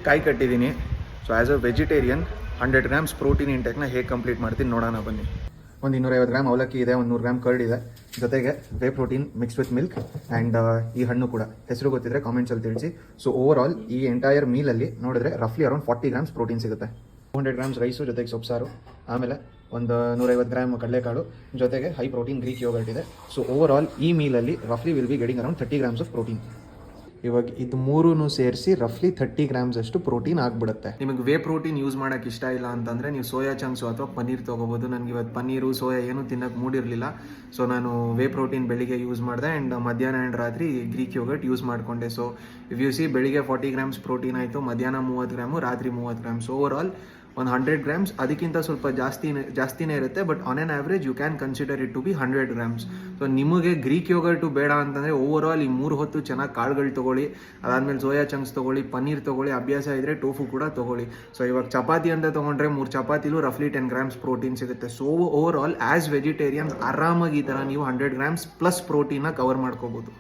ಕಾಯಿ ಕಟ್ಟಿದ್ದೀನಿ. So as a vegetarian 100 grams protein ಇಂಟೆಕ್ನ ಹೇಗೆ ಕಂಪ್ಲೀಟ್ ಮಾಡ್ತೀನಿ ನೋಡೋಣ ಬನ್ನಿ. ಒಂದು 250 ಗ್ರಾಮ್ ಅವಲಕ್ಕಿ ಇದೆ, ಒಂದು 100 ಗ್ರಾಮ್ ಕರ್ಡ್ ಇದೆ, ಜೊತೆಗೆ whey protein mix with milk and ಈ ಹಣ್ಣು ಕೂಡ. ಹೆಸರು ಗೊತ್ತಿದ್ರೆ ಕಾಮೆಂಟ್ಸಲ್ಲಿ ತಿಳಿಸಿ. ಸೊ ಓವರ್ ಆಲ್ ಈ ಎಂಟೈರ್ ಮೀಲಲ್ಲಿ ನೋಡಿದ್ರೆ ರಫ್ಲಿ ಅರೌಂಡ್ 40 ಗ್ರಾಮ್ಸ್ ಪ್ರೋಟೀನ್ ಸಿಗುತ್ತೆ. 200 ಗ್ರಾಮ್ಸ್ ರೈಸು, ಜೊತೆಗೆ ಸೊಪ್ಸಾರು, ಆಮೇಲೆ ಒಂದು 150 ಗ್ರಾಮ್ ಕಡಲೆಕಾಳು, ಜೊತೆಗೆ ಹೈ ಪ್ರೋಟೀನ್ ಗ್ರೀಕ್ ಯೋಗರ್ಟ್ ಇದೆ. ಸೊ ಓವರ್ ಆಲ್ ಈ ಮೀಲಲ್ಲಿ ರಫ್ಲಿ will be getting around 30 grams of protein. ಇವಾಗ ಇದು ಮೂರೂ ಸೇರಿಸಿ ರಫ್ಲಿ 30 ಗ್ರಾಮ್ಸ್ ಅಷ್ಟು ಪ್ರೋಟೀನ್ ಆಗಿಬಿಡುತ್ತೆ. ನಿಮಗೆ ವೇ ಪ್ರೋಟೀನ್ ಯೂಸ್ ಮಾಡೋಕ್ಕೆ ಇಷ್ಟ ಇಲ್ಲ ಅಂತಂದರೆ ನೀವು ಸೋಯಾ ಚಂಕ್ಸು ಅಥವಾ ಪನ್ನೀರ್ ತೊಗೋಬೋದು. ನನಗೆ ಇವತ್ತು ಪನ್ನೀರು ಸೋಯಾ ಏನೂ ತಿನ್ನೋಕ್ಕೆ ಮೂಡಿರಲಿಲ್ಲ. ಸೊ ನಾನು ವೇ ಪ್ರೋಟೀನ್ ಬೆಳಿಗ್ಗೆ ಯೂಸ್ ಮಾಡಿದೆ ಆ್ಯಂಡ್ ಮಧ್ಯಾಹ್ನ ಆ್ಯಂಡ್ ರಾತ್ರಿ ಗ್ರೀಕ್ ಯೋಗರ್ಟ್ ಯೂಸ್ ಮಾಡಿಕೊಂಡೆ. ಸೊ ಇಫ್ ಯು ಸಿ ಬೆಳಿಗ್ಗೆ 40 ಗ್ರಾಮ್ಸ್ ಪ್ರೋಟೀನ್ ಆಯಿತು, ಮಧ್ಯಾಹ್ನ 30 ಗ್ರಾಮು, ರಾತ್ರಿ 30 ಗ್ರಾಮ್ಸ್. ಓವರ್ ಆಲ್ ಒಂದು 100 ಗ್ರಾಮ್ಸ್, ಅದಕ್ಕಿಂತ ಸ್ವಲ್ಪ ಜಾಸ್ತಿನೇ ಇರುತ್ತೆ. But on on average you can consider it to be 100 grams. So ನಿಮಗೆ ಗ್ರೀಕ್ ಯೋಗರ್ಟು ಬೇಡ ಅಂತಂದರೆ ಓವರ್ ಆಲ್ ಈ 3 ಹೊತ್ತು ಚೆನ್ನಾಗಿ ಕಾಳುಗಳು ತೊಗೊಳ್ಳಿ. ಅದಾದಮೇಲೆ ಸೋಯಾ ಚಂಕ್ಸ್ ತೊಗೊಳ್ಳಿ, ಪನ್ನೀರ್ ತೊಗೊಳ್ಳಿ, ಅಭ್ಯಾಸ ಇದ್ದರೆ ಟೋಫು ಕೂಡ ತೊಗೊಳ್ಳಿ. ಸೊ ಇವಾಗ ಚಪಾತಿ ಅಂತ ತೊಗೊಂಡ್ರೆ 3 ಚಪಾತಿಲೂ ರಫ್ಲಿ 10 ಗ್ರಾಮ್ಸ್ ಪ್ರೋಟೀನ್ ಸಿಗುತ್ತೆ. So over all as vegetarians ಆರಾಮಾಗಿ ಈ ಥರ ನೀವು 100 ಗ್ರಾಮ್ಸ್ ಪ್ಲಸ್ ಪ್ರೋಟೀನ ಕವರ್ ಮಾಡ್ಕೋಬೋದು.